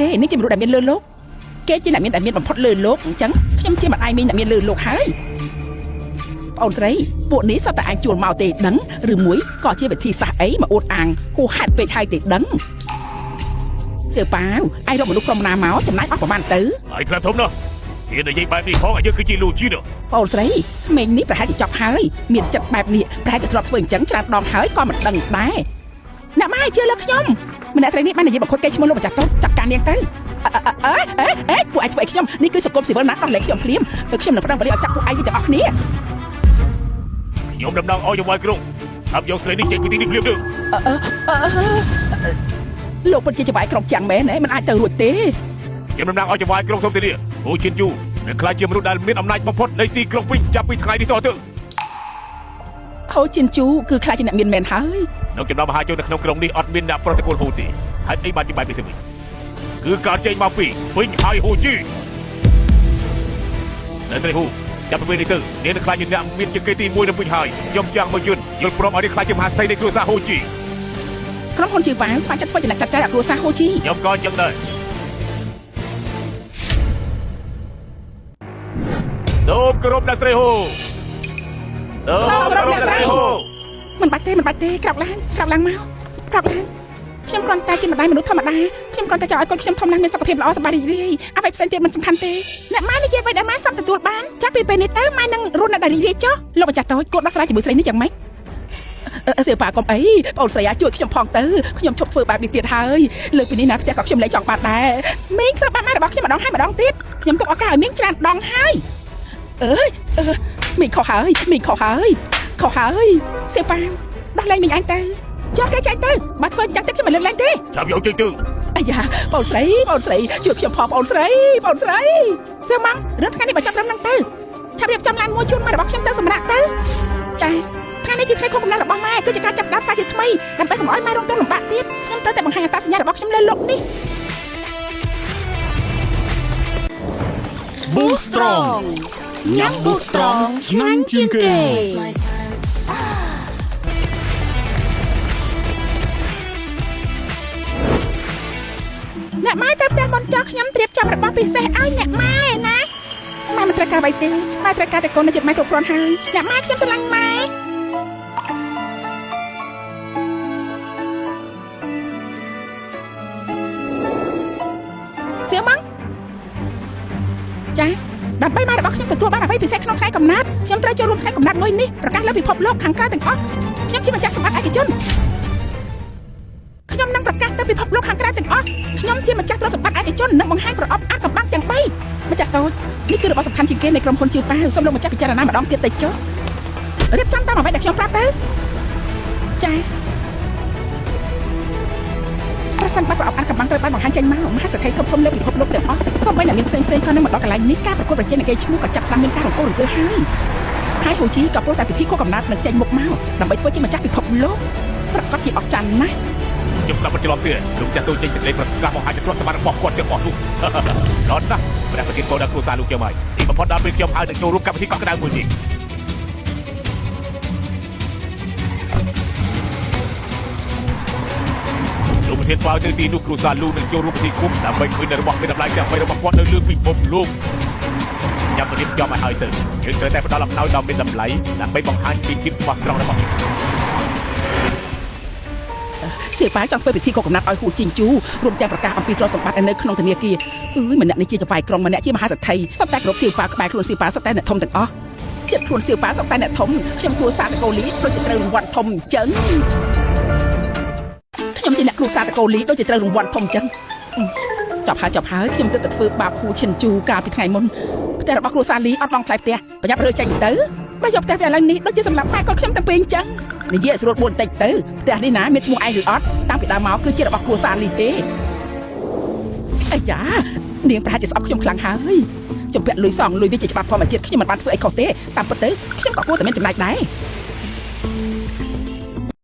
ទេនេះជាមនុស្សដែលមានលឺលោកគេជាអ្នកមានដែលមានបំផុតលឺលោកអញ្ចឹងខ្ញុំជាម្ដាយមីងដែលមានលឺលោកហើយបងស្រីពួកនេះសតតែអាចជួលមកទេដឹងឬមួយក៏ជាវិធីសាស្ត្រអីមកអួតអាងគូហេតុពេកហើយទេដឹងសៀវប៉ាវឯងរកមនុស្សក្រុមណាមកចំណាយអស់ប្រហែលទៅឯងថ្លៃធំណាស់ហ៊ាននិយាយបែបនេះផងយើងគឺជាលូជីនបងស្រីក្មេងនេះប្រហែលជាចប់ហើយមានចិត្តបែបនេះប្រហែលជាធ្លាប់ធ្វើអញ្ចឹងច្រើនដងហើយក៏មិនដឹងដែរអ្នកម៉ែជឿលើខ្ញុំម្នាក់ស្រីនេះបាននិយាយបង្ខុតគេឈ្មោះលោកម្ចាស់តូចចាត់ការនាងទៅពួកឯងធ្វើអីខ្ញុំនេះគឺសង្គមស៊ីវិលណាស់ដល់លេខខ្ញុំភ្លាមខ្ញុំនឹងប្តឹងបរិយាឲ្យចាត់ពួកឯងទាំងអស់គ្នាខ្ញុំដំណងឲ្យយវាយក្រុងថាយកស្រីនេះចេញពីទីនេះភ្លាមទៅលោកពិតជាចវាយក្រុងចាំងមែនទេមិនអាចទៅរួចទេខ្ញុំដំណងឲ្យយវាយក្រុងសុំទីនេះអូឈិនជូនឹងខ្លាចជាមនុស្សដែលមានអំណាចបំផុតនៃទីក្រុងវិញចាប់ពីថ្ងៃនេះតទៅហូជីនជូគឺខ្លាចជាអ្នកមានមែនហើយនៅចំណោមមហាជននៅក្នុងក្រុងនេះអត់មានអ្នកប្រតិពលហូទេហេតុអីបានជាបែបនេះទៅវិញគឺការចេញមកពីវិញហើយហូជីអ្នកស្រីហូចាប់ពីពេលនេះទៅនាងនឹងខ្លាចជាអ្នកមានជាគេទី1នៅវិញហើយខ្ញុំចង់មកយល់ព្រមឲ្យនាងខ្លាចជាមហាស្ថេរនៃគ្រួសារហូជីក្រុមហ៊ុនជីវ៉ាងស្វែងចាត់ធ្វើជាអ្នកចាត់ចែងគ្រួសារហូជីខ្ញុំក៏អញ្ចឹងដែរសូមគោរពអ្នកស្រីហូសូមគោរពអ្នកស្រីហូមិនបាច់ទេក្រោកឡើងមកក្រោកឡើងខ្ញុំគ្រាន់តែជាម្ដាយមនុស្សធម្មតាខ្ញុំគ្រាន់តែចង់ឲ្យកូនខ្ញុំធំណាស់មានសុខភាពល្អសប្បាយរីករាយអ្វីផ្សេងទៀតមិនសំខាន់ទេអ្នកម៉ែនិយាយអ្វីដែលម៉ែសំទទួលបានចាប់ពីពេលនេះទៅម៉ែនឹងរស់នៅតែរីករាយចុះលោកម្ចាស់តូចគួរដោះស្រាយជាមួយស្រីនេះយ៉ាងម៉េចសៀវប៉ាកុំអីបងស្រីជួយខ្ញុំផងទៅខ្ញុំឈប់ធ្វើបែបនេះទៀតហើយលើពីនេះណាផ្ទះក៏ខ្ញុំលែងចង់បានដែរមីងធ្វើបែបម៉ែរបស់ខ្ញុំម្ដងហើយម្ដងទៀតខ្ញុំទុកឱកាសឲ្យមីងច្រើនដងហើយមីងខុសហើយសៀវប៉ាដោះលែងមីងឯងទៅចូលគេចាញ់ទៅបើធ្វើចាក់ទឹកខ្ញុំមិនលើកលែងទេចាប់យកចេញទៅអាយ៉ាបងស្រីជួយខ្ញុំផងបងស្រីសៀវម៉ាំងរឿងថ្ងៃនេះបើចាប់ត្រឹមហ្នឹងទៅឆាប់រៀបចំឡានមួយជូនម៉ែរបស់ខ្ញុំទៅសម្រាប់ទៅចាថ្ងៃនេះជាថ្ងៃខួបកំណើតរបស់ម៉ែគឺជាការចាប់ផ្ដើមសារជាថ្មីដើម្បីកុំឲ្យម៉ែរងទុក្ខលំបាកទៀតខ្ញុំត្រូវតែបង្ហាញអត្តសញ្ញាណរបស់ខ្ញុំលើលោកនេះ Boost Strong ញ៉ាំ Boost Strong ឆ្ងាញ់ជាងគេអ្នកម៉ែទៅផ្ទះមុនចោះខ្ញុំត្រៀមចាប់របស់ពិសេសឲ្យអ្នកម៉ែណាម៉ែមិនត្រូវការអ្វីទេម៉ែត្រូវការតែកូននៅចិត្តម៉ែគ្រប់គ្រាន់ហើយអ្នកម៉ែខ្ញុំស្រឡាញ់ម៉ែសៀវម៉ាំងចាដើម្បីម៉ែរបស់ខ្ញុំទទួលបានអ្វីពិសេសក្នុងថ្ងៃកំណើតខ្ញុំត្រូវចូលរួមថ្ងៃកំណើតមួយនេះប្រកាសលើពិភពលោកខាងក្រៅទាំងអស់ខ្ញុំជាម្ចាស់សម្បត្តិឯកជនខ្ញុំនឹងប្រកាសទៅពិភពលោកខាងក្រៅទាំងអស់ខ្ញុំជាម្ចាស់ទ្រព្យសម្បត្តិឯកជននិងបង្ហាញប្រអប់អាថ៌កំបាំងទាំង3ម្ចាស់តូចនេះគឺរបស់សំខាន់ជាងគេនៃក្រុមហ៊ុនជឿប៉ាសូមលោកម្ចាស់ពិចារណាម្ដងទៀតទៅចុះរៀបចំតាមអ្វីដែលខ្ញុំប្រាប់ទៅចាប្រសិនបើប្រអប់អាថ៌កំបាំងត្រូវបានបង្ហាញចេញមកមហាសេដ្ឋីគ្រប់គ្រងលើពិភពលោកទាំងអស់សូម្បីតែមានផ្សេងក៏នឹងមកដល់កន្លែងនេះការប្រកួតប្រជែងនៃគេឈ្មោះក៏ចាប់តាមមានការរង្គោះរង្គើហើយហូជីក៏ព្រោះតែពិធីខួបកំណើតនឹងចេញមុខមកដើម្បីធ្វើជាម្ចាស់ពិភពលោកប្រកាសជាអស្ចារ្យណាស់ខ្ញុំស្ដាប់មិនច្រឡំទេលោកចាស់ទូចចេញសេចក្តីប្រកាសបង្ហាញទ្រព្យសម្បត្តិរបស់គាត់ទាំងអស់នោះដល់ណាព្រះប្រធានកោដល់គ្រួសារលោកខ្ញុំហើយទីបំផុតដល់ពេលខ្ញុំហើយនឹងចូលរួមកម្មវិធីកក់ក្ដៅមួយនេះលោកប្រធានស្វាគមន៍ទៅទីនោះគ្រួសារលោកនឹងចូលរួមពិធីគុំដើម្បីឃើញរបស់មានតម្លៃទាំង3របស់គាត់នៅលើពិភពលោកញ៉ាំទៅរៀបចំឲ្យហើយទៅយើងត្រូវតែផ្ដល់អំណោយដ៏មានតម្លៃដើម្បីបង្ហាញពីភាពស្មោះត្រង់របស់យើងសៀវប៉ាចង់ធ្វើពិធីកុំកំណត់ឲ្យហួចជីងជូរួមទាំងប្រកាសអំពីទ្រព្យសម្បត្តិនៅក្នុងធនាគារម្នាក់នេះជាចវាយក្រុងម្នាក់ជាមហាសេដ្ឋីសុទ្ធតែគ្រប់សៀវប៉ាក្បែរខ្លួនសៀវប៉ាសុទ្ធតែអ្នកធំទាំងអស់ចិត្តខ្លួនសៀវប៉ាសុទ្ធតែអ្នកធំខ្ញុំគ្រួសារតកូលីដូចជាត្រូវរង្វាន់ធំអញ្ចឹងខ្ញុំជាអ្នកគ្រួសារតកូលីដូចជាត្រូវរង្វាន់ធំអញ្ចឹងចប់ហើយខ្ញុំទៅធ្វើបាបហួឈិនជូកាលពីថ្ងៃមុនផ្ទះរបស់គ្រួសារលីអត់បងផ្លែផ្ទះប្រញាប់រើចេញទៅបើយកផ្ទះវាឥឡូវនេះដូចជាសម្រាប់ម៉ែគាត់ខ្ញុំទាំងពីរអញ្ចឹងនិយាយស្រួល4បន្តិចទៅផ្ទះនេះណាមានឈ្មោះឯងឬអត់តាំងពីដើមមកគឺជារបស់គ្រួសារលីទេអាយ៉ានាងប្រហែលជាស្អប់ខ្ញុំខ្លាំងហើយចំពាក់លុយសងលុយវាជាច្បាប់ធម្មជាតិខ្ញុំមិនបានធ្វើអីខុសទេតាមពិតទៅខ្ញុំក៏គួរតែមានចំណែកដែរ